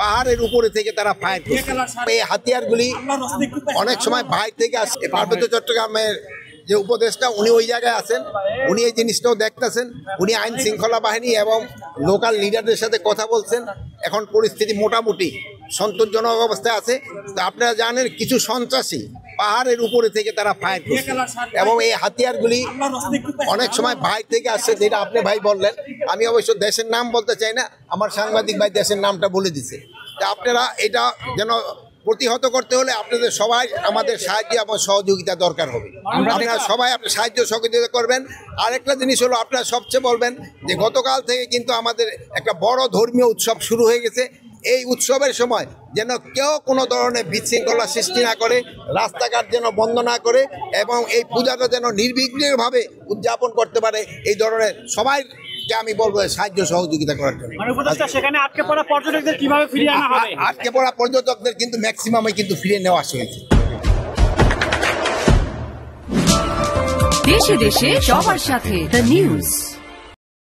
পাহাড়ের উপরে থেকে তারা ফায়ার করছে। এই হাতিয়ারগুলি অনেক সময় বাইরে থেকে আসে। পার্বত্য চট্টগ্রামের যে উপদেষ্টা উনি ওই জায়গায় আছেন, উনি এই জিনিসটাও দেখতেছেন, উনি আইন শৃঙ্খলা বাহিনী এবং লোকাল লিডারদের সাথে কথা বলছেন। এখন পরিস্থিতি মোটামুটি সন্তোষজনক অবস্থায় আছে। তো আপনারা জানেন কিছু সন্ত্রাসী পাহাড়ের উপরে থেকে তারা ফায়ার করছে এবং এই হাতিয়ারগুলি অনেক সময় বাইরে থেকে আসছে, যেটা আপনি ভাই বললেন। আমি অবশ্য দেশের নাম বলতে চাই না, আমার সাংবাদিক ভাই দেশের নামটা বলে দিছে। তা আপনারা এটা যেন প্রতিহত করতে হলে আপনাদের সবাই আমাদের সাহায্য এবং সহযোগিতা দরকার হবে। আপনারা সবাই আপনার সাহায্য সহযোগিতা করবেন। আরেকটা জিনিস হলো, আপনারা সবচেয়ে বলবেন যে গতকাল থেকে কিন্তু আমাদের একটা বড় ধর্মীয় উৎসব শুরু হয়ে গেছে। এই উৎসবের সময় যেন কেউ কোনো ধরনের বিশৃঙ্খলা সৃষ্টি না করে, রাস্তাঘাট যেন বন্ধ না করে এবং এই পূজাটা যেন নির্বিঘ্নভাবে উদযাপন করতে পারে, এই ধরনের সবাইকে আমি বলবো সাহায্য সহযোগিতা করার জন্য। সেখানে আটকে পড়া পর্যটকদের কিভাবে ফিরিয়ে আনা হবে? আটকে পড়া পর্যটকদের কিন্তু ম্যাক্সিমামই কিন্তু ফিরিয়ে নেওয়া হয়েছে। দেশে দেশে সবার সাথে দ্য নিউজ।